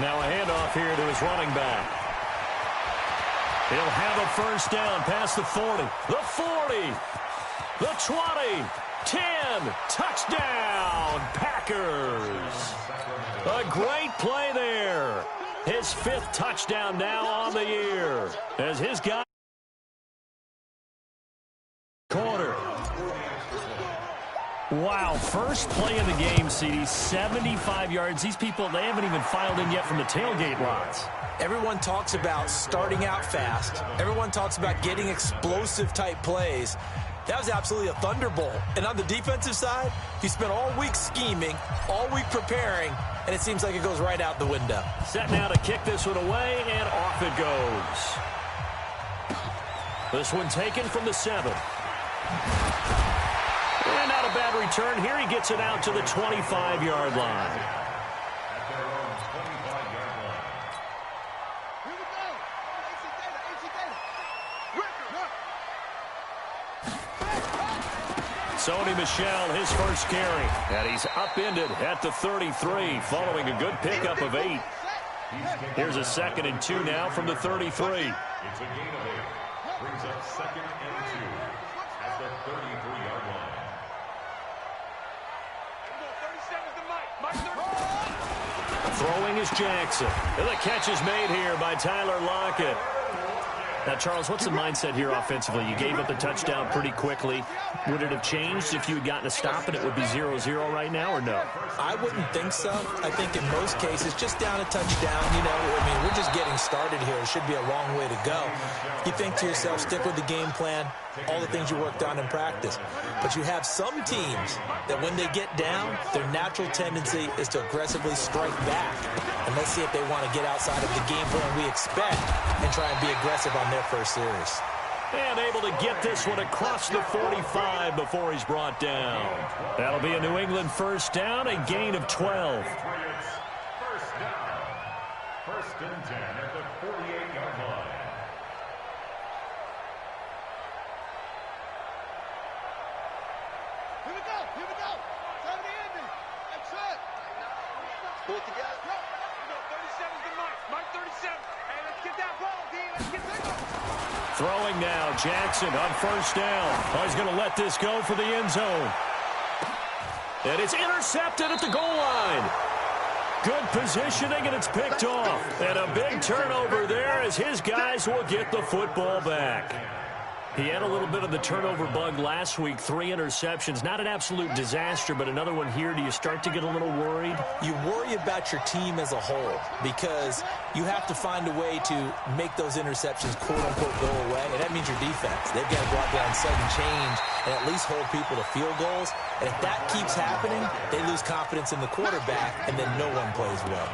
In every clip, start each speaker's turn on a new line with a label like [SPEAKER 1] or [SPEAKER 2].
[SPEAKER 1] Now a handoff here to his running back. He'll have a first down past the 40. The 40. The 20. 10. Touchdown, Packers. A great play there. His 5th touchdown now on the year. As his guy corner. Wow, first play of the game, CD, 75 yards. These people, they haven't even filed in yet from the tailgate lots.
[SPEAKER 2] Everyone talks about starting out fast. Everyone talks about getting explosive-type plays. That was absolutely a thunderbolt. And on the defensive side, he spent all week scheming, all week preparing, and it seems like it goes right out the window.
[SPEAKER 1] Set now to kick this one away, and off it goes. This one taken from the 7. And not a bad return. Here he gets it out to the 25-yard line. Sony Michel, his first carry. And he's upended at the 33 following a good pickup of 8. Here's a 2nd and 2 now from the 33.
[SPEAKER 3] It's a gain of 8. Brings up 2nd and 2 at the 33-yard line.
[SPEAKER 1] Throwing is Jackson. And the catch is made here by Tyler Lockett. Now, Charles, what's the mindset here offensively? You gave up the touchdown pretty quickly. Would it have changed if you had gotten a stop and it would be 0-0 right now, or no?
[SPEAKER 2] I wouldn't think so. I think in most cases, just down a touchdown, you know, I mean, we're just getting started here. It should be a long way to go. You think to yourself, stick with the game plan, all the things you worked on in practice. But you have some teams that when they get down, their natural tendency is to aggressively strike back. And let's see if they want to get outside of the game plan we expect and try and be aggressive on their first series.
[SPEAKER 1] And able to get this one across the 45 before he's brought down. That'll be a New England first down, a gain of 12.
[SPEAKER 3] First down. 1st and 10 at the 48-yard line.
[SPEAKER 4] Here we go. Here we go. Time to end it. That's it. Pull it together. 37's the Mike. Mike 37. Hey, let's get that ball, D. Let's get that ball.
[SPEAKER 1] Throwing now, Jackson on first down. Oh, he's going to let this go for the end zone. And it's intercepted at the goal line. Good positioning, and it's picked off. And a big turnover there as his guys will get the football back. He had a little bit of the turnover bug last week, 3 interceptions. Not an absolute disaster, but another one here. Do you start to get a little worried?
[SPEAKER 2] You worry about your team as a whole because you have to find a way to make those interceptions, quote-unquote, go away, and that means your defense. They've got to go out there on sudden change and at least hold people to field goals. And if that keeps happening, they lose confidence in the quarterback, and then no one plays well.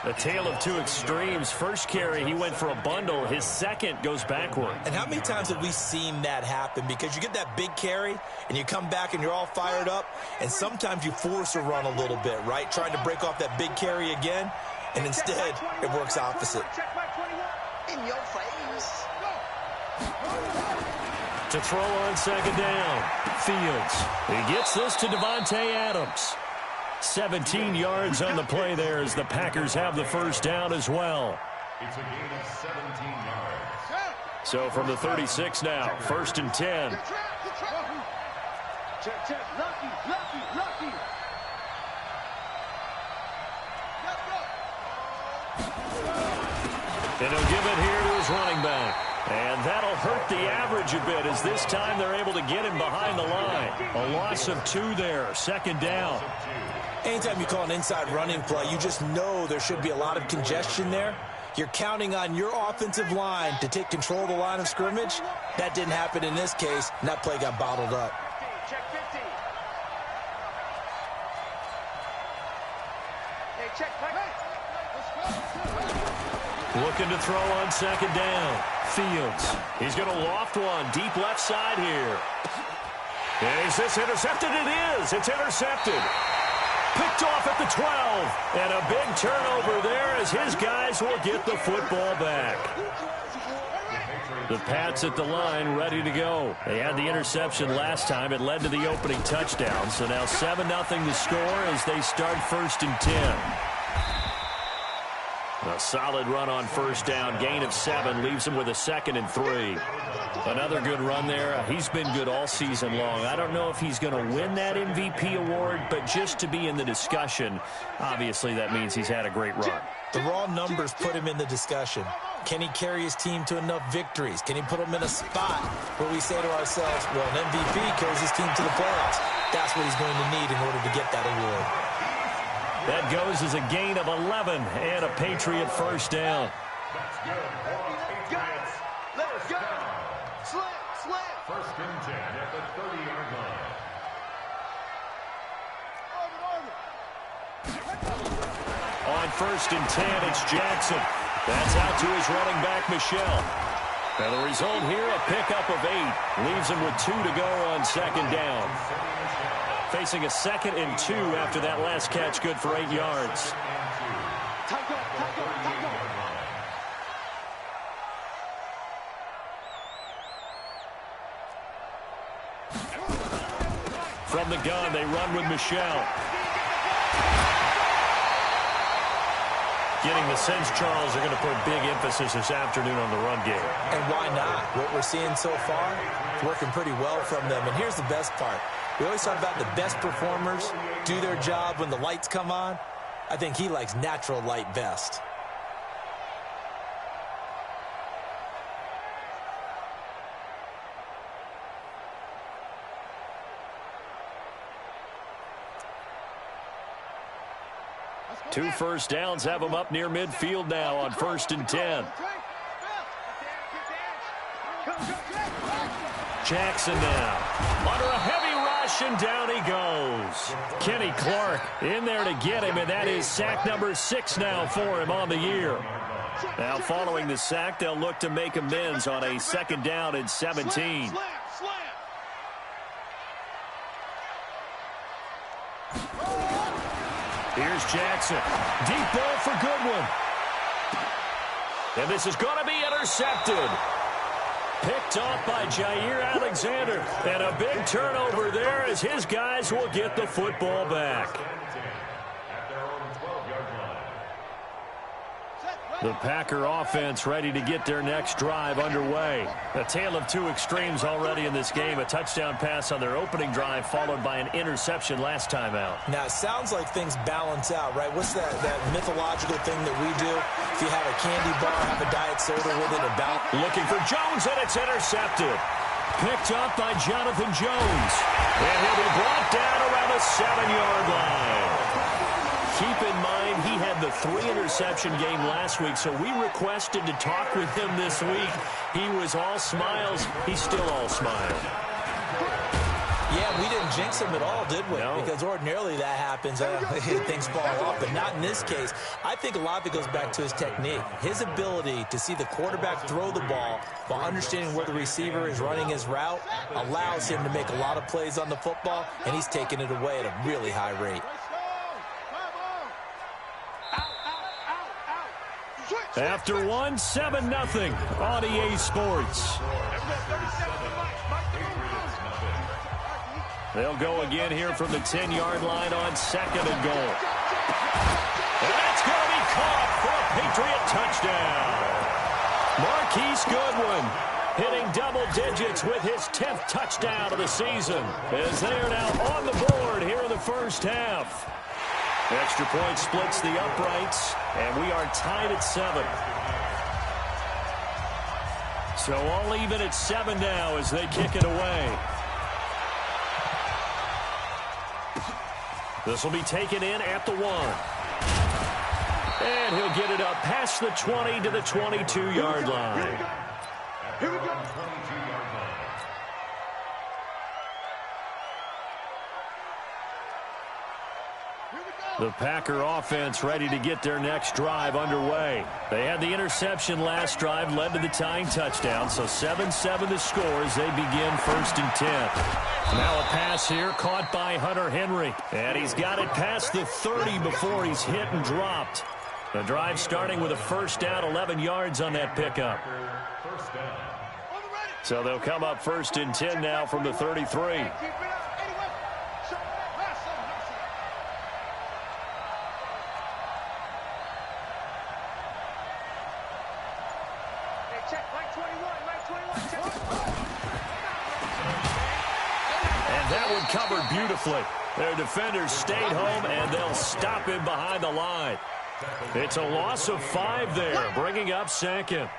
[SPEAKER 1] A tale of two extremes. First carry, he went for a bundle. His second goes backward.
[SPEAKER 2] And how many times have we seen that happen? Because you get that big carry, and you come back, and you're all fired up, and sometimes you force a run a little bit, right? Trying to break off that big carry again, and instead, it works opposite.
[SPEAKER 4] In your face.
[SPEAKER 1] To throw on second down. Fields. He gets this to Devontae Adams. 17 yards on the play there as the Packers have the first down as well.
[SPEAKER 3] It's a gain of 17 yards.
[SPEAKER 1] So from the 36 now, 1st and 10.
[SPEAKER 4] Check. Lucky.
[SPEAKER 1] And he'll give it here to his running back. And that'll hurt the average a bit as this time they're able to get him behind the line. A loss of 2 there, 2nd down.
[SPEAKER 2] Anytime you call an inside running play, you just know there should be a lot of congestion there. You're counting on your offensive line to take control of the line of scrimmage. That didn't happen in this case, and that play got bottled up.
[SPEAKER 4] Check 50. Hey, check.
[SPEAKER 1] Looking to throw on second down. Fields. He's going to loft one deep left side here. And is this intercepted? It is. It's intercepted. Picked off at the 12. And a big turnover there as his guys will get the football back. The Pats at the line ready to go. They had the interception last time. It led to the opening touchdown. So now 7-0 the score as they start 1st and 10. A solid run on first down. Gain of 7 leaves him with a 2nd and 3. Another good run there. He's been good all season long. I don't know if he's going to win that MVP award, but just to be in the discussion, obviously that means he's had a great run.
[SPEAKER 2] The raw numbers put him in the discussion. Can he carry his team to enough victories? Can he put them in a spot where we say to ourselves, well, an MVP carries his team to the playoffs. That's what he's going to need in order to get that award.
[SPEAKER 1] That goes as a gain of 11 and a Patriot first down.
[SPEAKER 3] That's good for Patriots.
[SPEAKER 4] Let's go. Slam.
[SPEAKER 3] First and 10 at the 30-yard line.
[SPEAKER 1] On first and 10, it's Jackson. That's out to his running back, Michelle. And the result here, a pickup of 8. Leaves him with 2 to go on second down. Facing a 2nd and 2 after that last catch, good for 8 yards. From the gun, they run with Michelle. Getting the sense, Charles, they're going to put big emphasis this afternoon on the run game.
[SPEAKER 2] And why not? What we're seeing so far, it's working pretty well from them. And here's the best part. We always talk about the best performers do their job when the lights come on. I think he likes natural light best.
[SPEAKER 1] Two first downs have them up near midfield now on first and 10. Jackson now under a heavy rush, and down he goes. Kenny Clark in there to get him, and that is sack number 6 now for him on the year. Now following the sack, they'll look to make amends on a 2nd down and 17. Here's Jackson. Deep ball for Goodwin. And this is going to be intercepted. Picked off by Jair Alexander. And a big turnover there as his guys will get the football back. The Packer offense ready to get their next drive underway. A tale of two extremes already in this game. A touchdown pass on their opening drive followed by an interception last time out.
[SPEAKER 2] Now, it sounds like things balance out, right? What's that mythological thing that we do? If you have a candy bar, have a diet soda with it about.
[SPEAKER 1] Looking for Jones, and it's intercepted. Picked up by Jonathan Jones. And he'll be brought down around the 7-yard line. Keep in mind, he had the 3-interception game last week, so we requested to talk with him this week. He was all smiles. He's still all smile.
[SPEAKER 2] Yeah, we didn't jinx him at all, did we?
[SPEAKER 1] No.
[SPEAKER 2] Because ordinarily that happens. Things fall off, but not in this case. I think a lot of it goes back to his technique. His ability to see the quarterback throw the ball while understanding where the receiver is running his route allows him to make a lot of plays on the football, and he's taking it away at a really high rate.
[SPEAKER 1] After one, 7-0 on EA Sports. They'll go again here from the 10-yard line on 2nd and goal. And that's going to be caught for a Patriot touchdown. Marquise Goodwin hitting double digits with his 10th touchdown of the season as they are now on the board here in the first half. Extra point splits the uprights, and we are tied at 7. So all even at 7 now as they kick it away. This will be taken in at the 1. And he'll get it up past the 20 to the 22-yard line.
[SPEAKER 3] Here we go. 22-yard line.
[SPEAKER 1] The Packer offense ready to get their next drive underway. They had the interception last drive, led to the tying touchdown, so 7-7 the score as they begin first and 10. Now a pass here caught by Hunter Henry, and he's got it past the 30 before he's hit and dropped. The drive starting with a first down, 11 yards on that pickup. So they'll come up first and 10 now from the 33. That one covered beautifully. Their defenders stayed home, and they'll stop him behind the line. It's a loss of 5 there, bringing up second.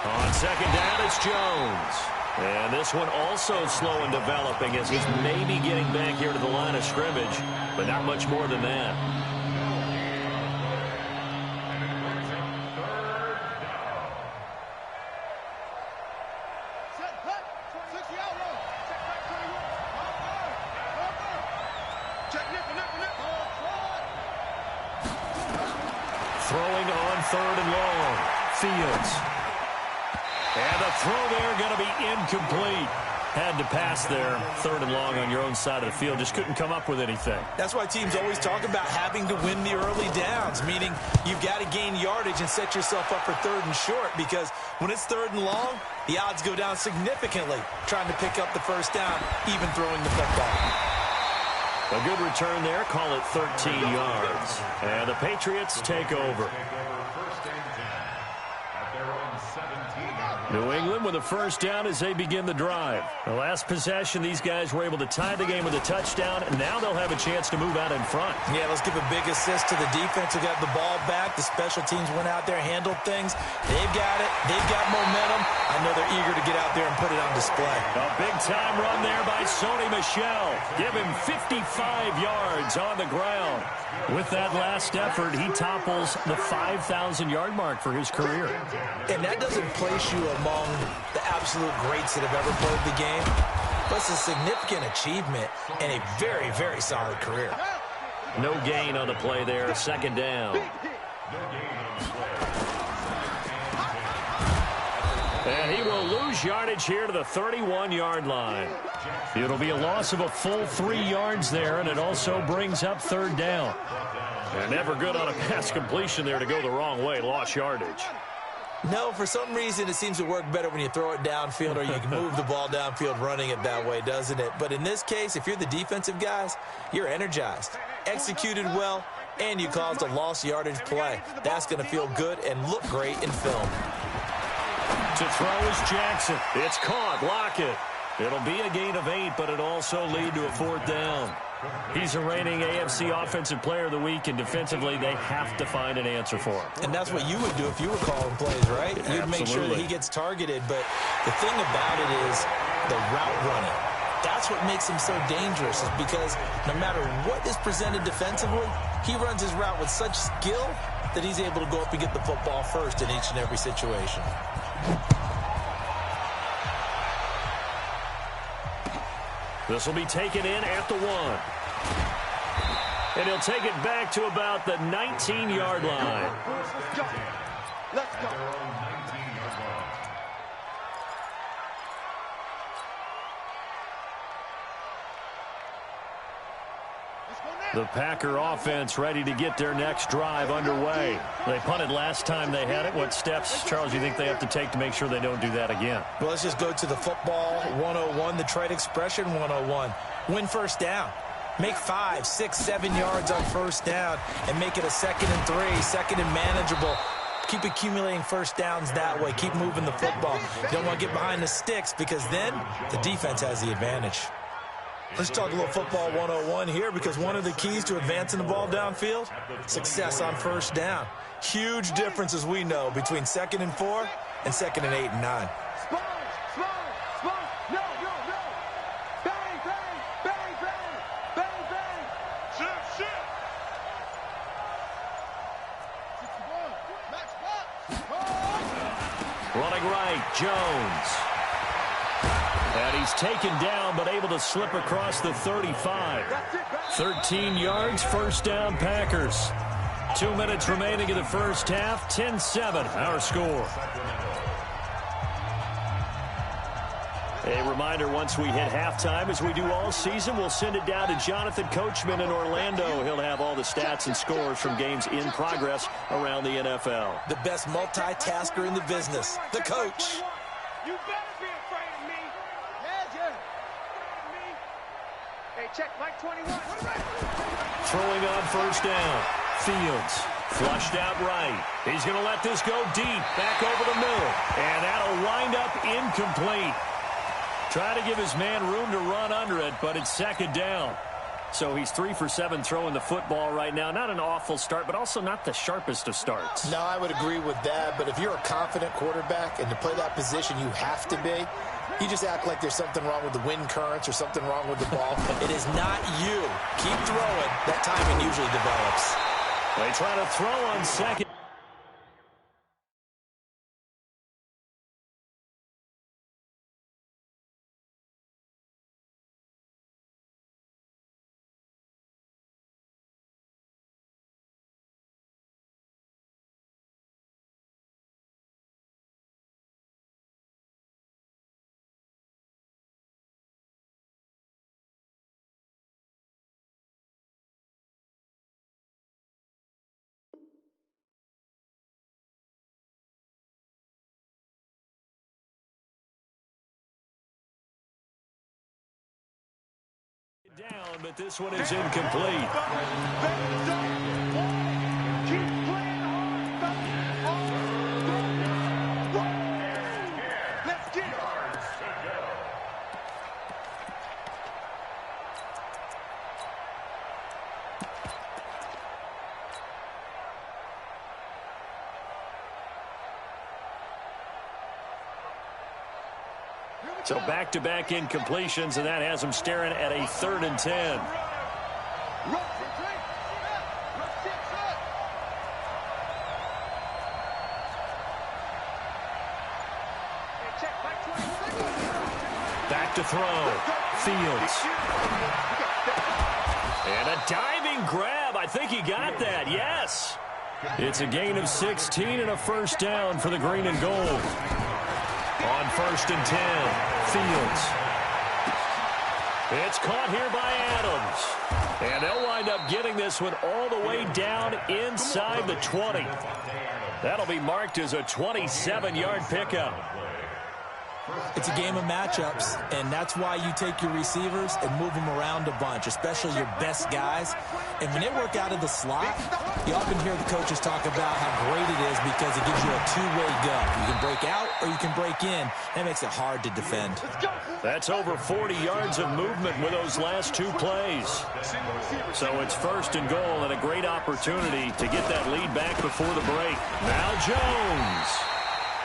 [SPEAKER 1] On second down, it's Jones. And this one also slow in developing as he's maybe getting back here to the line of scrimmage, but not much more than that. Throwing on 3rd and long. Fields. And the throw there going to be incomplete. Had to pass there. 3rd and long on your own side of the field. Just couldn't come up with anything.
[SPEAKER 2] That's why teams always talk about having to win the early downs, meaning you've got to gain yardage and set yourself up for 3rd and short, because when it's 3rd and long, the odds go down significantly trying to pick up the first down, even throwing the football.
[SPEAKER 1] A good return there. Call it 13 yards. And the Patriots take over. New England with a first down as they begin the drive. The last possession, these guys were able to tie the game with a touchdown, and now they'll have a chance to move out in front.
[SPEAKER 2] Yeah, let's give a big assist to the defense who got the ball back. The special teams went out there, handled things. They've got it. They've got momentum. I know they're eager to get out there and put it on display.
[SPEAKER 1] A big-time run there by Sony Michel. Give him 55 yards on the ground. With that last effort, he topples the 5,000-yard mark for his career.
[SPEAKER 2] And that doesn't place you among the absolute greats that have ever played the game, but it's a significant achievement and a very, very solid career.
[SPEAKER 1] No gain on the play there. 2nd down. And he will lose yardage here to the 31-yard line. It'll be a loss of a full 3 yards there, and it also brings up 3rd down. And never good on a pass completion there to go the wrong way. Lost yardage.
[SPEAKER 2] No, for some reason, it seems to work better when you throw it downfield or you can move the ball downfield running it that way, doesn't it? But in this case, if you're the defensive guys, you're energized, executed well, and you caused a lost yardage play. That's going to feel good and look great in film.
[SPEAKER 1] To throw is Jackson. It's caught. Lockett. It'll be a gain of 8, but it'll also lead to a 4th down. He's a reigning AFC Offensive Player of the Week, and defensively, they have to find an answer for him.
[SPEAKER 2] And that's what you would do if you were calling plays, right?
[SPEAKER 1] Yeah,
[SPEAKER 2] you'd make sure that he gets targeted, but the thing about it is the route running. That's what makes him so dangerous, is because no matter what is presented defensively, he runs his route with such skill that he's able to go up and get the football first in each and every situation.
[SPEAKER 1] This will be taken in at the 1. And he'll take it back to about the 19-yard line.
[SPEAKER 4] Let's go.
[SPEAKER 1] The Packer offense ready to get their next drive underway. They punted last time they had it. What steps, Charles, do you think they have to take to make sure they don't do that again?
[SPEAKER 2] Well, let's just go to the football 101, the trade expression 101. Win first down. Make 5, 6, 7 yards on first down and make it a 2nd and 3, 2nd and manageable. Keep accumulating first downs that way. Keep moving the football. You don't want to get behind the sticks because then the defense has the advantage. Let's talk a little football 101 here, because one of the keys to advancing the ball downfield, success on first down. Huge difference, as we know, between 2nd and 4 and 2nd and 8 and 9.
[SPEAKER 4] No. Bang, bang, bang, bang, bang, bang. Shit.
[SPEAKER 1] Running right, Jones. And he's taken down, but able to slip across the 35. 13 yards, first down, Packers. 2 minutes remaining in the first half. 10-7, our score. A reminder, once we hit halftime, as we do all season, we'll send it down to Jonathan Coachman in Orlando. He'll have all the stats and scores from games in progress around the NFL.
[SPEAKER 2] The best multitasker in the business, the coach.
[SPEAKER 4] You better be afraid of me. Yeah. Hey, check, Mike 21.
[SPEAKER 1] Throwing on first down. Fields flushed out right. He's going to let this go deep, back over the middle. And that'll wind up incomplete. Try to give his man room to run under it, but it's second down. So he's 3 for 7 throwing the football right now. Not an awful start, but also not the sharpest of starts.
[SPEAKER 2] No, I would agree with that. But if you're a confident quarterback and to play that position, you have to be. You just act like there's something wrong with the wind currents or something wrong with the ball. It is not you. Keep throwing. That timing usually develops.
[SPEAKER 1] They try to throw on second. Down, but this one is incomplete.
[SPEAKER 4] Let's get it.
[SPEAKER 1] So back-to-back incompletions, and that has him staring at a 3rd and 10. Back to throw. Fields. And a diving grab. I think he got that. Yes. It's a gain of 16 and a first down for the green and gold. On 1st and 10, Fields. It's caught here by Adams. And they'll wind up getting this one all the way down inside the 20. That'll be marked as a 27-yard pickup.
[SPEAKER 2] It's a game of matchups, and that's why you take your receivers and move them around a bunch, especially your best guys. And when they work out of the slot, you often hear the coaches talk about how great it is because it gives you a two-way go. You can break out or you can break in. That makes it hard to defend.
[SPEAKER 1] That's over 40 yards of movement with those last 2 plays. So it's 1st and goal and a great opportunity to get that lead back before the break. Now Jones.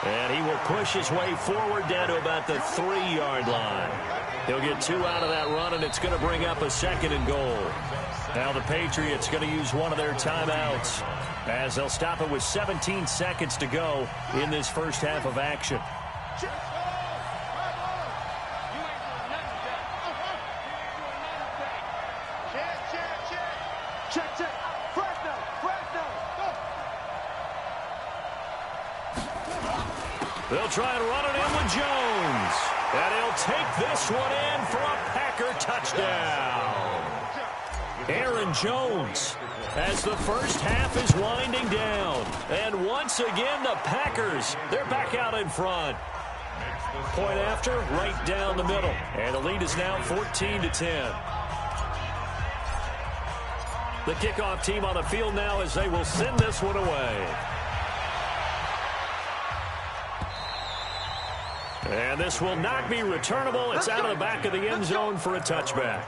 [SPEAKER 1] And he will push his way forward down to about the 3-yard line. He'll get 2 out of that run, and it's going to bring up a 2nd and goal. Now the Patriots going to use one of their timeouts as they'll stop it with 17 seconds to go in this first half of action.
[SPEAKER 4] Check.
[SPEAKER 1] They'll try and run it in with Jones. And he'll take this one in for a Packer touchdown. Aaron Jones as the first half is winding down. And once again, the Packers, they're back out in front. Point after, right down the middle. And the lead is now 14-10. The kickoff team on the field now as they will send this one away. And this will not be returnable. It's out of the back of the end zone for a touchback.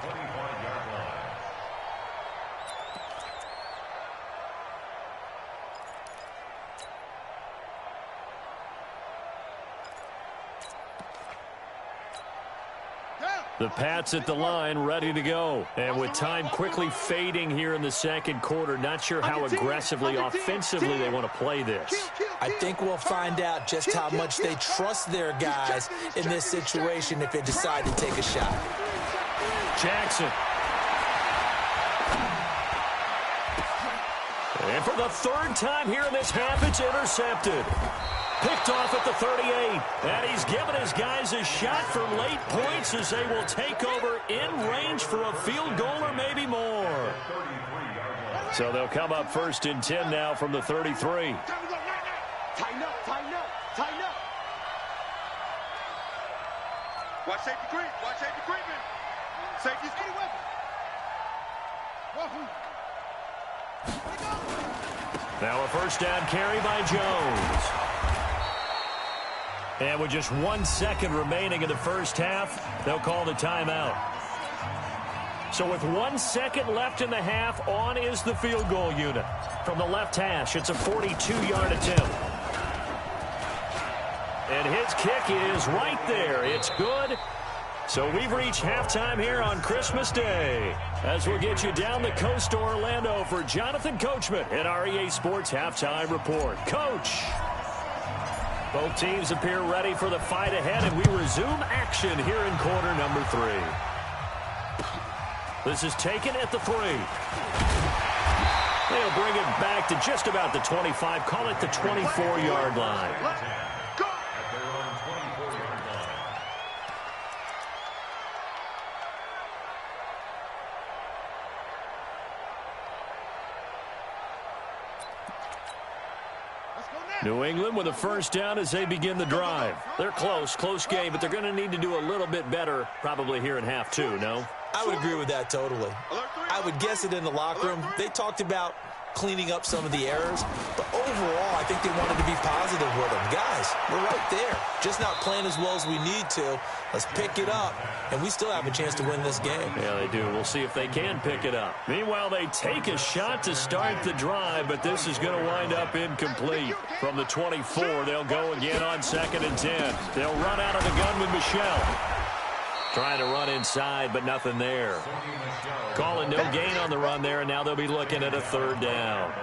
[SPEAKER 1] The Pats at the line, ready to go. And with time quickly fading here in the second quarter, not sure how aggressively, offensively they want to play this.
[SPEAKER 2] I think we'll find out just how much they trust their guys in this situation if they decide to take a shot.
[SPEAKER 1] Jackson. And for the 3rd time here in this half, it's intercepted. Picked off at the 38. And he's given his guys a shot for late points as they will take over in range for a field goal or maybe more. So they'll come up first and 10 now from the 33.
[SPEAKER 4] Tighten up, tighten up, tighten up. Watch safety creep. Watch safety creeping. Safety's getting weapon.
[SPEAKER 1] Now a first down carry by Jones. And with just 1 second remaining in the first half, they'll call the timeout. So with 1 second left in the half, on is the field goal unit. From the left hash, it's a 42-yard attempt. And his kick is right there. It's good. So we've reached halftime here on Christmas Day. As we'll get you down the coast to Orlando for Jonathan Coachman at our EA Sports Halftime Report. Coach! Both teams appear ready for the fight ahead, and we resume action here in quarter number 3. This is taken at the 3. They'll bring it back to just about the 25. Call it the 24-yard line. New England with a first down as they begin the drive. They're close game, but they're going to need to do a little bit better probably here in half 2, no?
[SPEAKER 2] I would agree with that totally. I would guess it in the locker room. They talked about cleaning up some of the errors, but overall, I think they wanted to be positive with them. Guys, we're right there. Just not playing as well as we need to. Let's pick it up, and we still have a chance to win this game.
[SPEAKER 1] Yeah, they do. We'll see if they can pick it up. Meanwhile, they take a shot to start the drive, but this is going to wind up incomplete. From the 24, they'll go again on 2nd and 10. They'll run out of the gun with Michelle. Trying to run inside, but nothing there. Calling no gain on the run there, and now they'll be looking at a 3rd down.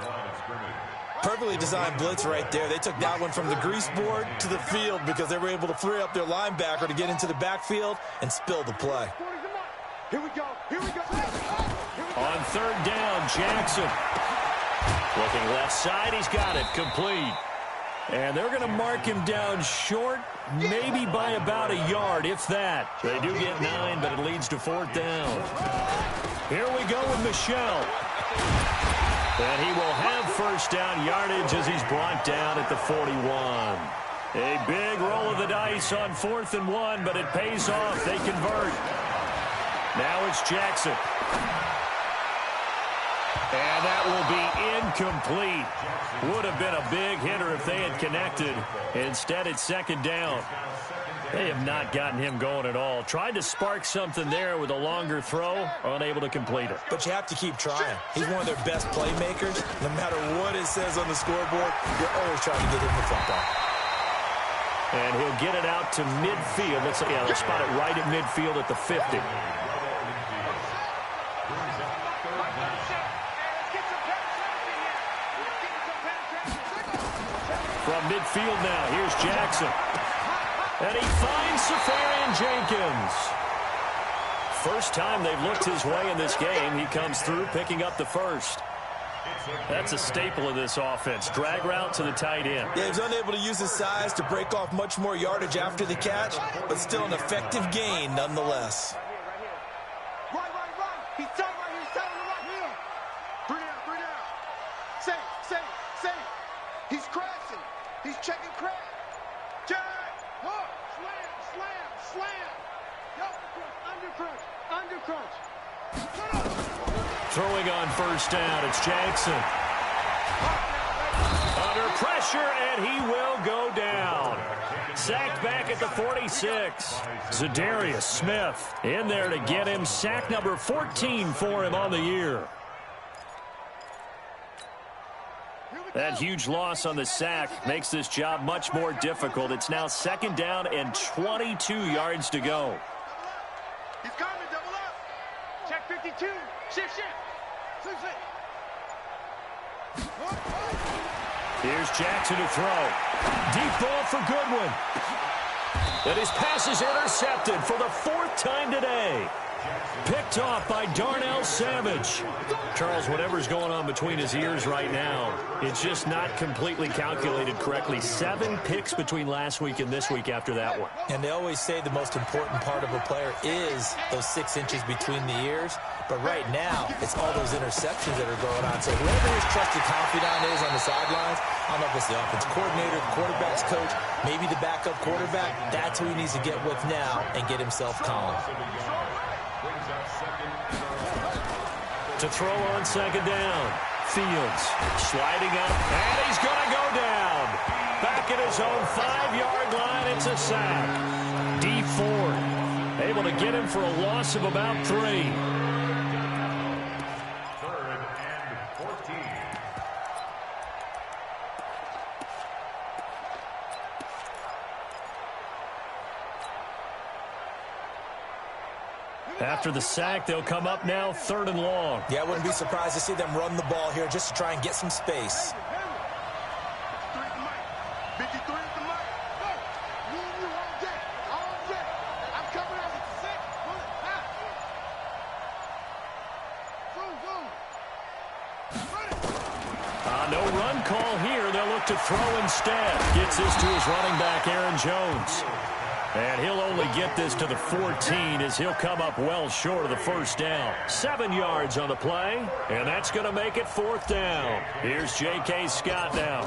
[SPEAKER 2] Perfectly designed blitz right there. They took that one from the grease board to the field because they were able to free up their linebacker to get into the backfield and spill the play.
[SPEAKER 4] Here we go. Here we go.
[SPEAKER 1] On 3rd down, Jackson. Looking left side, he's got it, complete. And they're going to mark him down short, maybe by about a yard, if that. They do get 9, but it leads to 4th down. Here we go with Michelle. And he will have first down yardage as he's brought down at the 41. A big roll of the dice on 4th and 1, but it pays off. They convert. Now it's Jackson. And that will be incomplete. Would have been a big hitter if they had connected. Instead, it's 2nd down. They have not gotten him going at all. Tried to spark something there with a longer throw, unable to complete it.
[SPEAKER 2] But you have to keep trying. He's one of their best playmakers. No matter what it says on the scoreboard, you're always trying to get him the football.
[SPEAKER 1] And he'll get it out to midfield. They'll spot it right at midfield at the 50. From midfield now, here's Jackson. And he finds Safarian Jenkins. First time they've looked his way in this game. He comes through picking up the first. That's a staple of this offense. Drag route to the tight end.
[SPEAKER 2] Yeah, he was unable to use his size to break off much more yardage after the catch, but still an effective gain nonetheless.
[SPEAKER 4] Right. He's tight right here. He's tight on the right here. 3 down. Safe. He's crashing. He's checking crash. Jack. Hook. Slam. Under crunch.
[SPEAKER 1] Throwing on first down, it's Jackson. Under pressure, and he will go down. Sacked back at the 46. Zadarius Smith in there to get him. Sack number 14 for him on the year. That huge loss on the sack makes this job much more difficult. It's now 2nd down and 22 yards to go.
[SPEAKER 4] He's coming, double up. Check 52. Shift.
[SPEAKER 1] Here's Jackson to throw. Deep ball for Goodwin. And his pass is intercepted for the 4th time today. Picked off by Darnell Savage. Charles, whatever's going on between his ears right now, it's just not completely calculated correctly. 7 picks between last week and this week after that one.
[SPEAKER 2] And they always say the most important part of a player is those 6 inches between the ears. But right now, it's all those interceptions that are going on. So whoever his trusted confidant is on the sidelines, I don't know if it's the offense coordinator, the quarterback's coach, maybe the backup quarterback, that's who he needs to get with now and get himself calm.
[SPEAKER 1] To throw on second down. Fields sliding up, and he's going to go down. Back at his own 5-yard line, it's a sack. D Ford able to get him for a loss of about 3.
[SPEAKER 3] 3rd and 14.
[SPEAKER 1] After the sack, they'll come up now 3rd and long.
[SPEAKER 2] Yeah, I wouldn't be surprised to see them run the ball here just to try and get some space.
[SPEAKER 1] No run call here. They'll look to throw instead. Gets this to his running back, Aaron Jones. And he'll only get this to the 14 as he'll come up well short of the first down. 7 yards on the play, and that's going to make it 4th down. Here's J.K. Scott now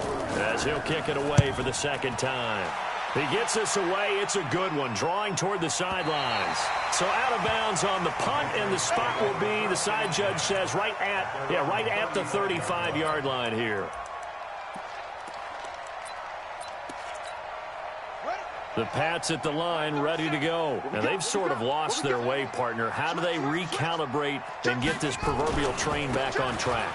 [SPEAKER 1] as he'll kick it away for the 2nd time. He gets this away. It's a good one, drawing toward the sidelines. So out of bounds on the punt, and the spot will be, the side judge says, right at the 35-yard line here. The Pats at the line, ready to go. Now, they've sort of lost their way, partner. How do they recalibrate and get this proverbial train back on track?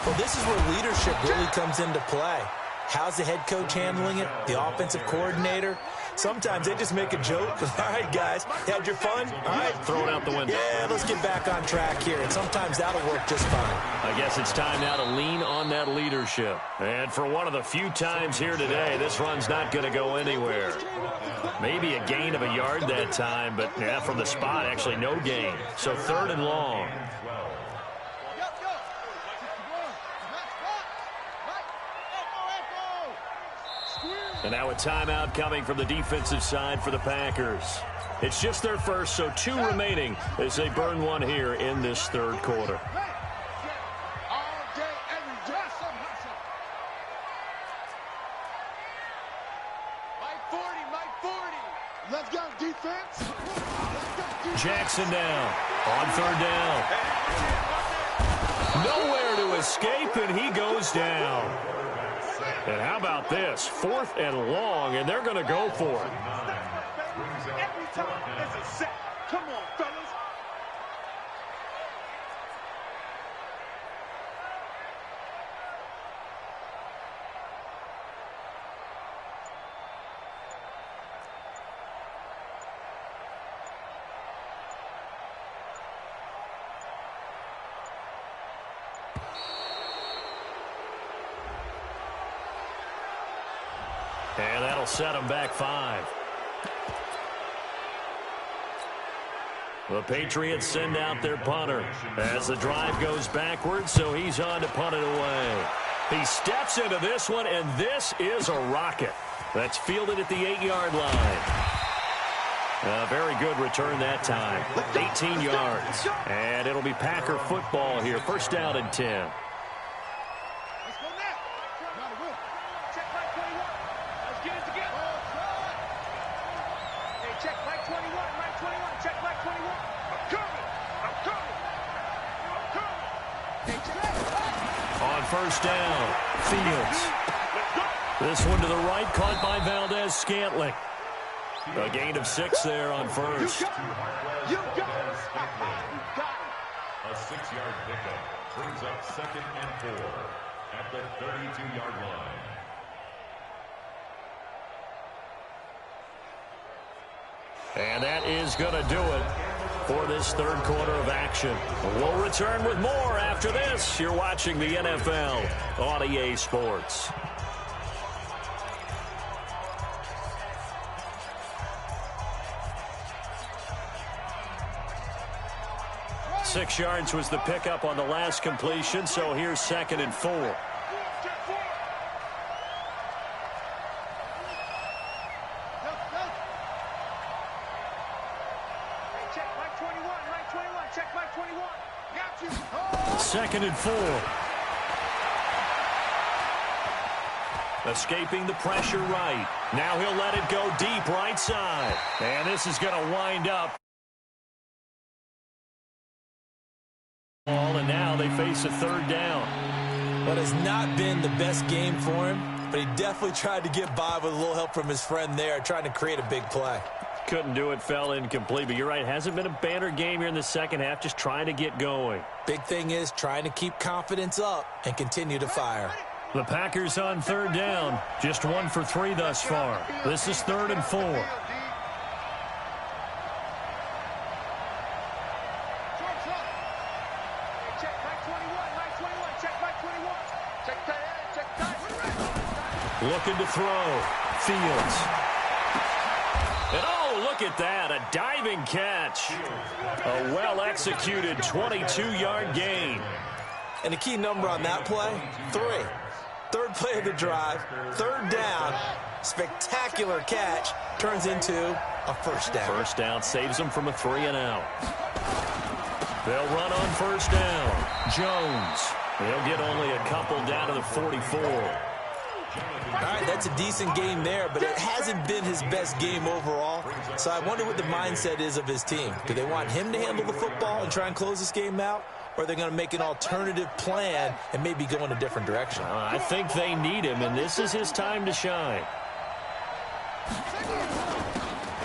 [SPEAKER 2] Well, this is where leadership really comes into play. How's the head coach handling it? The offensive coordinator? Sometimes they just make a joke. All right, guys, had your fun? All right.
[SPEAKER 1] Throw it out the window.
[SPEAKER 2] Yeah, let's get back on track here. And sometimes that'll work just fine.
[SPEAKER 1] I guess it's time now to lean on that leadership. And for one of the few times here today, this run's not going to go anywhere. Maybe a gain of a yard that time, but yeah, from the spot, actually no gain. So 3rd and long. And now a timeout coming from the defensive side for the Packers. It's just their first, so 2 remaining as they burn one here in this 3rd quarter.
[SPEAKER 4] Let's go, defense.
[SPEAKER 1] Jackson down on 3rd down. Nowhere to escape, and he goes down. And how about this? 4th and long, and they're going to go for it.
[SPEAKER 4] Every time it's a set. Come on, fellas.
[SPEAKER 1] And that'll set them back 5. The Patriots send out their punter as the drive goes backwards, so he's on to punt it away. He steps into this one, and this is a rocket. That's fielded at the 8-yard line. A very good return that time. 18 yards. And it'll be Packer football here. 1st down and 10. On 1st down, Fields. This one to the right, caught by Valdez-Scantling. A gain of 6 there on 1st.
[SPEAKER 4] You got it.
[SPEAKER 3] A 6-yard pickup brings up 2nd and 4 at the 32-yard line.
[SPEAKER 1] And that is going to do it for this 3rd quarter of action. We'll return with more after this. You're watching the NFL on EA Sports. 6 yards was the pickup on the last completion, so here's 2nd and 4.
[SPEAKER 4] Check Mike 21, Mike 21, check Mike 21. Got you.
[SPEAKER 1] 2nd and 4. Escaping the pressure right. Now he'll let it go deep right side. And this is going to wind up. And now they face a 3rd down.
[SPEAKER 2] What has not been the best game for him, but he definitely tried to get by with a little help from his friend there, trying to create a big play.
[SPEAKER 1] Couldn't do it, fell incomplete. But you're right, hasn't been a banner game here in the second half, just trying to get going.
[SPEAKER 2] Big thing is trying to keep confidence up and continue to fire.
[SPEAKER 1] The Packers on 3rd down, just 1 for 3 thus far. This is 3rd and 4. Looking to throw. Fields. And oh, look at that, a diving catch. A well-executed 22-yard gain.
[SPEAKER 2] And the key number on that play, 3. 3rd play of the drive, 3rd down, spectacular catch, turns into a 1st down.
[SPEAKER 1] 1st down saves them from a 3-and-out. They'll run on 1st down. Jones. They'll get only a couple down to the 44.
[SPEAKER 2] All right, that's a decent game there, but it hasn't been his best game overall. So I wonder what the mindset is of his team. Do they want him to handle the football and try and close this game out? Or are they going to make an alternative plan and maybe go in a different direction?
[SPEAKER 1] I think they need him, and this is his time to shine.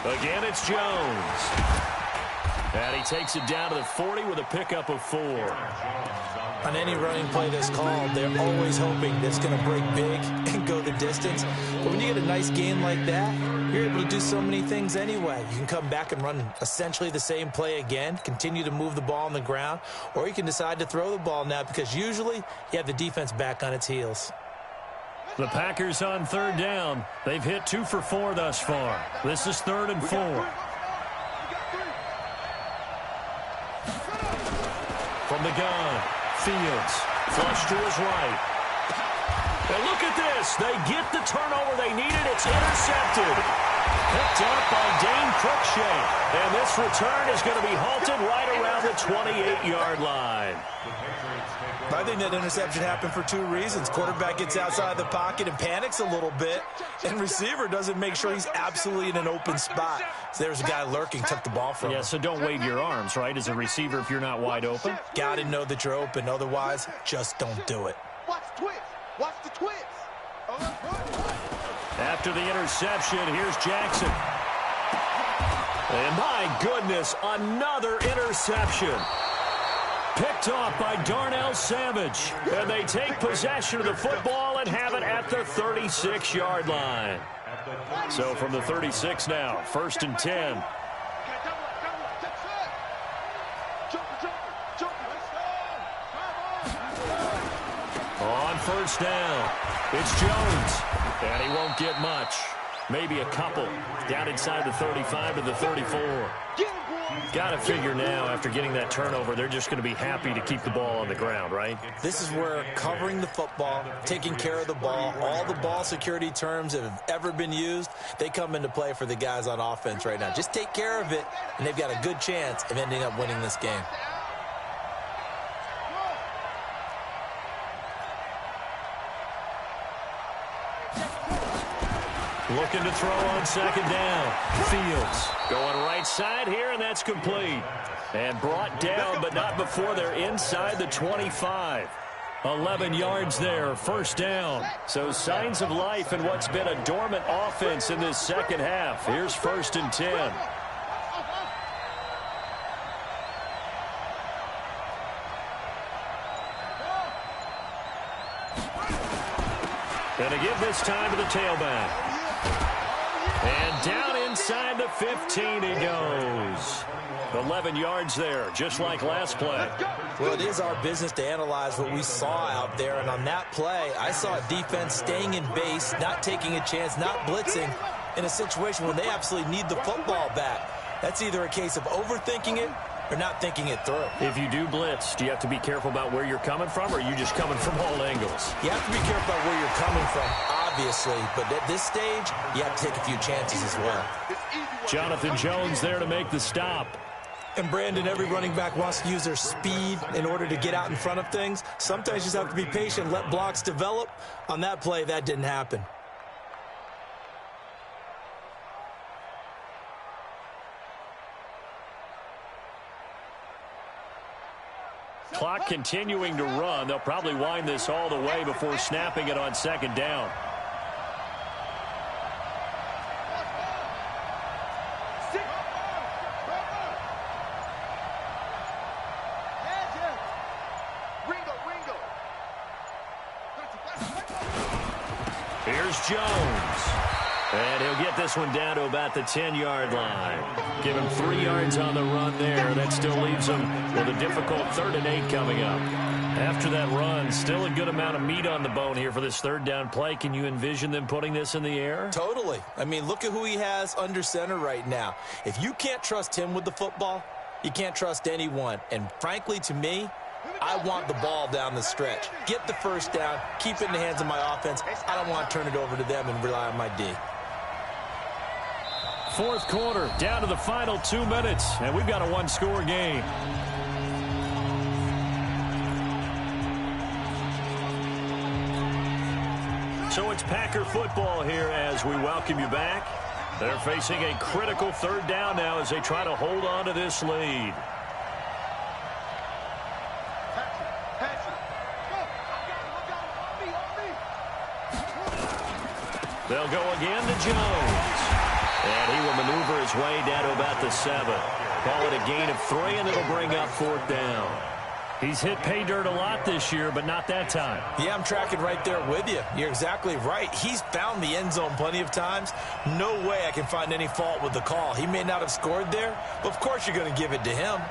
[SPEAKER 1] Again, it's Jones. And he takes it down to the 40 with a pickup of 4.
[SPEAKER 2] On any running play that's called, they're always hoping that it's going to break big and go the distance. But when you get a nice game like that, you're able to do so many things anyway. You can come back and run essentially the same play again, continue to move the ball on the ground, or you can decide to throw the ball now because usually you have the defense back on its heels.
[SPEAKER 1] The Packers on 3rd down. They've hit 2 for 4 thus far. This is 3rd and 4. From the gun, Fields, flush to his right. And look at this. They get the turnover they needed. It's intercepted. Picked up by Dane Cruikshank. And this return is going to be halted right around the 28-yard line.
[SPEAKER 2] I think that interception happened for 2 reasons. Quarterback gets outside the pocket and panics a little bit, and receiver doesn't make sure he's absolutely in an open spot. So there's a guy lurking, took the ball from him.
[SPEAKER 1] Yeah, so don't wave your arms, right, as a receiver if you're not wide open.
[SPEAKER 2] Got to know that you're open. Otherwise, just don't do it.
[SPEAKER 4] Watch the twist. Watch the twist.
[SPEAKER 1] After the interception, here's Jackson. And my goodness, another interception. Picked off by Darnell Savage. And they take possession of the football and have it at the 36-yard line. So from the 36 now, 1st and 10. On 1st down, it's Jones. And he won't get much. Maybe a couple. Down inside the 35 to the 34. Got to figure now, after getting that turnover, they're just going to be happy to keep the ball on the ground, right?
[SPEAKER 2] This is where covering the football, taking care of the ball, all the ball security terms that have ever been used, they come into play for the guys on offense right now. Just take care of it, and they've got a good chance of ending up winning this game.
[SPEAKER 1] Looking to throw on 2nd down. Fields going right side here, and that's complete. And brought down, but not before they're inside the 25. 11 yards there, 1st down. So signs of life in what's been a dormant offense in this second half. Here's 1st and 10. And again this time to the tailback. And down inside the 15 he goes. 11 yards there, just like last play.
[SPEAKER 2] Well, it is our business to analyze what we saw out there. And on that play, I saw defense staying in base, not taking a chance, not blitzing in a situation where they absolutely need the football back. That's either a case of overthinking it They're not thinking it through.
[SPEAKER 1] If you do blitz, do you have to be careful about where you're coming from, or are you just coming from all angles?
[SPEAKER 2] You have to be careful about where you're coming from, obviously, but at this stage, you have to take a few chances as well.
[SPEAKER 1] Jonathan Jones there to make the stop.
[SPEAKER 2] And Brandon, every running back wants to use their speed in order to get out in front of things. Sometimes you just have to be patient, let blocks develop. On that play, that didn't happen.
[SPEAKER 1] Clock continuing to run. They'll probably wind this all the way before snapping it on second down. Here's Jones. And he'll get this one down to about the 10-yard line. Give him 3 yards on the run there. That still leaves him with a difficult 3rd and 8 coming up. After that run, still a good amount of meat on the bone here for this 3rd down play. Can you envision them putting this in the air?
[SPEAKER 2] Totally. I mean, look at who he has under center right now. If you can't trust him with the football, you can't trust anyone. And frankly, to me, I want the ball down the stretch. Get the first down, keep it in the hands of my offense. I don't want to turn it over to them and rely on my D.
[SPEAKER 1] 4th quarter, down to the final 2 minutes, and we've got a 1-score game. So it's Packer football here as we welcome you back. They're facing a critical 3rd down now as they try to hold on to this lead. They'll go again to Jones. And he will maneuver his way down to about the 7. Call it a gain of 3, and it'll bring up 4th down. He's hit pay dirt a lot this year, but not that time.
[SPEAKER 2] Yeah, I'm tracking right there with you. You're exactly right. He's found the end zone plenty of times. No way I can find any fault with the call. He may not have scored there, but of course you're going to give it to him.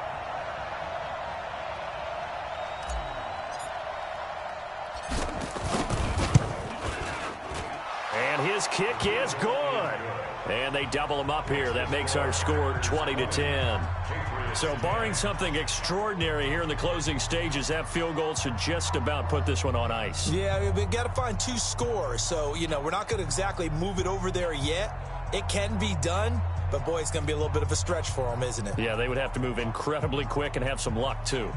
[SPEAKER 1] And his kick is good. And they double him up here. That makes our score 20-10. So barring something extraordinary here in the closing stages, that field goal should just about put this one on ice.
[SPEAKER 2] Yeah, we've got to find 2 scores. So, you know, we're not going to exactly move it over there yet. It can be done, but boy, it's going to be a little bit of a stretch for them, isn't it?
[SPEAKER 1] Yeah, they would have to move incredibly quick and have some luck, too.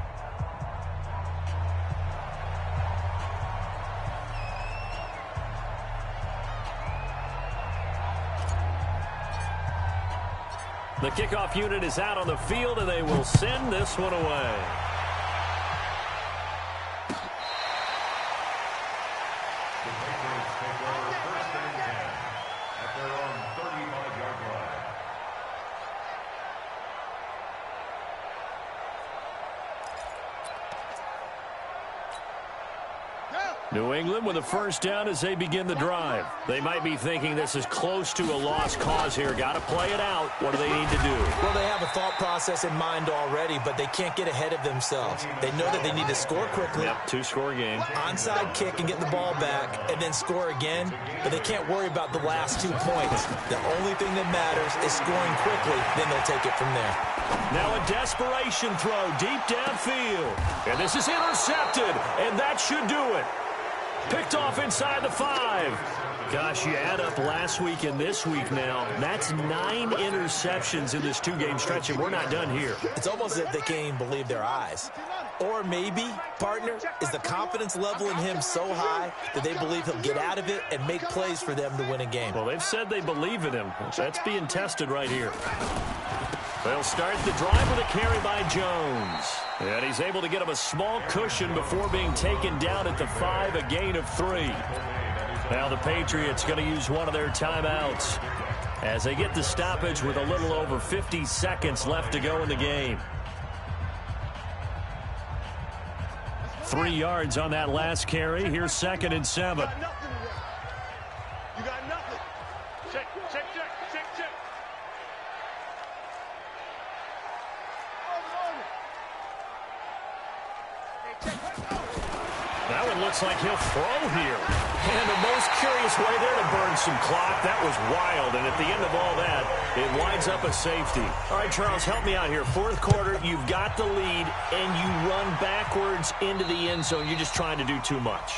[SPEAKER 1] The kickoff unit is out on the field, and they will send this one away.
[SPEAKER 3] The Patriots take over 1st and 10 at their own 35-yard line.
[SPEAKER 1] New England with a 1st down as they begin the drive. They might be thinking this is close to a lost cause here. Got to play it out. What do they need to do?
[SPEAKER 2] Well, they have a thought process in mind already, but they can't get ahead of themselves. They know that they need to score quickly.
[SPEAKER 1] Yep, 2-score game.
[SPEAKER 2] Onside kick and get the ball back and then score again, but they can't worry about the last 2 points. The only thing that matters is scoring quickly, then they'll take it from there.
[SPEAKER 1] Now a desperation throw deep downfield. And this is intercepted, and that should do it. Picked off inside the 5. Gosh, you add up last week and this week now. That's 9 interceptions in this 2-game stretch, and we're not done here.
[SPEAKER 2] It's almost as if they can't even believe their eyes. Or maybe, partner, is the confidence level in him so high that they believe he'll get out of it and make plays for them to win a game.
[SPEAKER 1] Well, they've said they believe in him. That's being tested right here. They'll start the drive with a carry by Jones. And he's able to get him a small cushion before being taken down at the 5, a gain of 3. Now the Patriots going to use one of their timeouts as they get the stoppage with a little over 50 seconds left to go in the game. 3 yards on that last carry. Here's 2nd and 7.
[SPEAKER 4] You got nothing. Check, check, check, check, check.
[SPEAKER 1] That one looks like he'll throw here. And the most curious way there to burn some clock. That was wild. And at the end of all that, it winds up a safety. All right, Charles, help me out here. Fourth quarter, you've got the lead, and you run backwards into the end zone. You're just trying to do too much.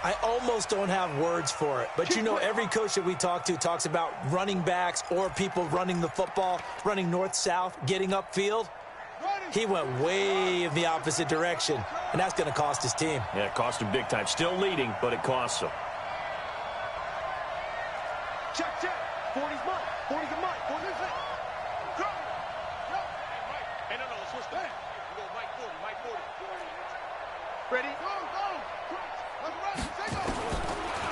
[SPEAKER 2] I almost don't have words for it. But, you know, every coach that we talk to talks about running backs or people running the football, running north-south, getting upfield. He went way in the opposite direction, and that's going to cost his team.
[SPEAKER 1] Yeah, it cost him big time. Still leading, but it costs him.
[SPEAKER 4] Check, check. 40's mine. 40's a mine. 40's it. Go. Go. Hey, no, let's switch that. We go Mike 40, Mike 40. Ready? Go, go. Let's run. Say go.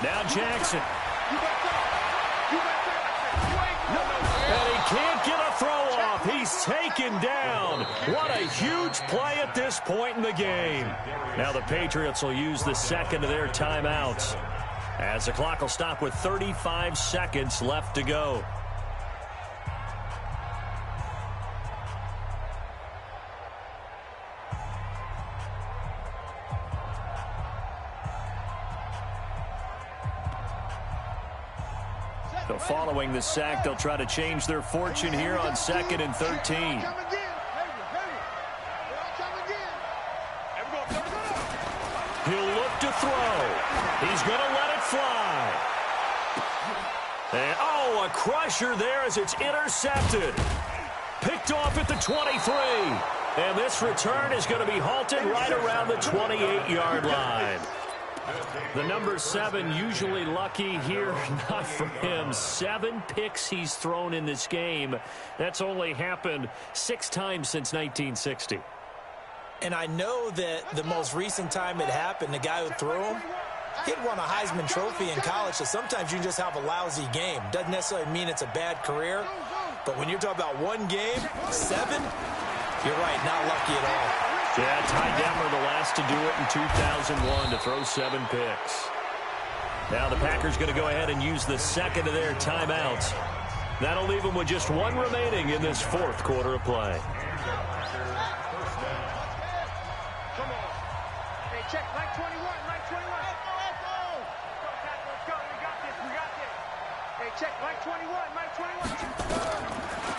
[SPEAKER 1] Now Jackson.
[SPEAKER 4] You got that. You got that. No.
[SPEAKER 1] And he can't get a throw off. He's taken down. What a huge play at this point in the game. Now the Patriots will use the second of their timeouts, as the clock will stop with 35 seconds left to go. So following the sack, they'll try to change their fortune here on 2nd and 13. He'll look to throw. He's going to let it fly. And, oh, a crusher there as it's intercepted. Picked off at the 23. And this return is going to be halted right around the 28-yard line. The number 7 usually lucky here. Not for him. 7 picks he's thrown in this game. That's only happened 6 times since 1960.
[SPEAKER 2] And I know that the most recent time it happened, the guy who threw him, he'd won a Heisman Trophy in college, so sometimes you just have a lousy game. Doesn't necessarily mean it's a bad career, but when you're talking about one game, 7, you're right, not lucky at all.
[SPEAKER 1] Yeah, Ty Detmer the last to do it in 2001 to throw 7 picks. Now the Packers going to go ahead and use the second of their timeouts. That'll leave them with just 1 remaining in this fourth quarter of play.
[SPEAKER 4] Check, Mike 21, Mike 21. Let's go. Let's go. We got this. Hey, check, Mike 21, Mike 21.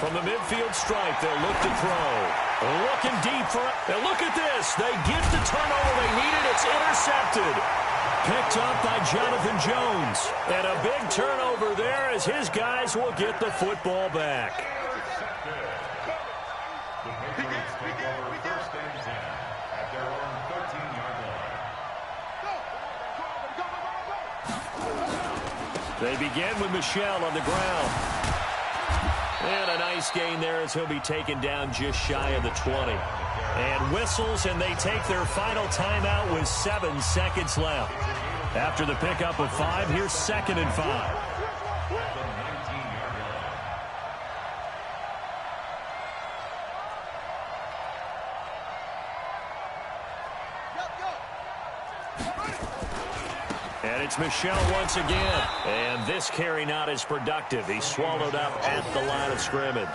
[SPEAKER 1] From the midfield stripe, they'll look to throw. Looking deep for it. Now look at this. They get the turnover they needed. It's intercepted. Picked up by Jonathan Jones. And a big turnover there as his guys will get the football back. They begin with Michel on the ground. And a nice gain there as he'll be taken down just shy of the 20. And whistles, and they take their final timeout with 7 seconds left. After the pickup of 5, here's 2nd and 5. And it's Michel once again. And this carry not as productive. He's swallowed up at the line of scrimmage.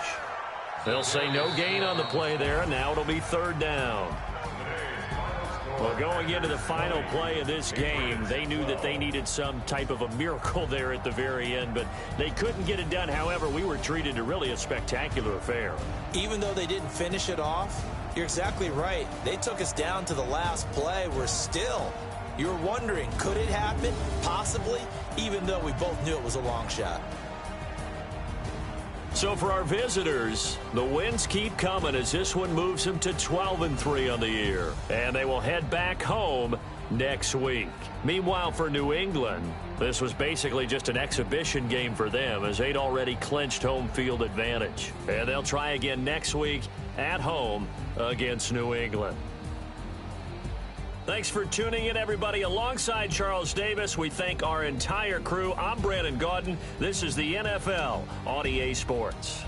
[SPEAKER 1] They'll say no gain on the play there. Now it'll be 3rd down. Well, going into the final play of this game, they knew that they needed some type of a miracle there at the very end, but they couldn't get it done. However, we were treated to really a spectacular affair.
[SPEAKER 2] Even though they didn't finish it off, you're exactly right. They took us down to the last play. We're still... You're wondering, could it happen? Possibly, even though we both knew it was a long shot.
[SPEAKER 1] So for our visitors, the wins keep coming as this one moves them to 12-3 on the year. And they will head back home next week. Meanwhile, for New England, this was basically just an exhibition game for them as they'd already clinched home field advantage. And they'll try again next week at home against New England. Thanks for tuning in, everybody. Alongside Charles Davis, we thank our entire crew. I'm Brandon Gaudin. This is the NFL on EA Sports.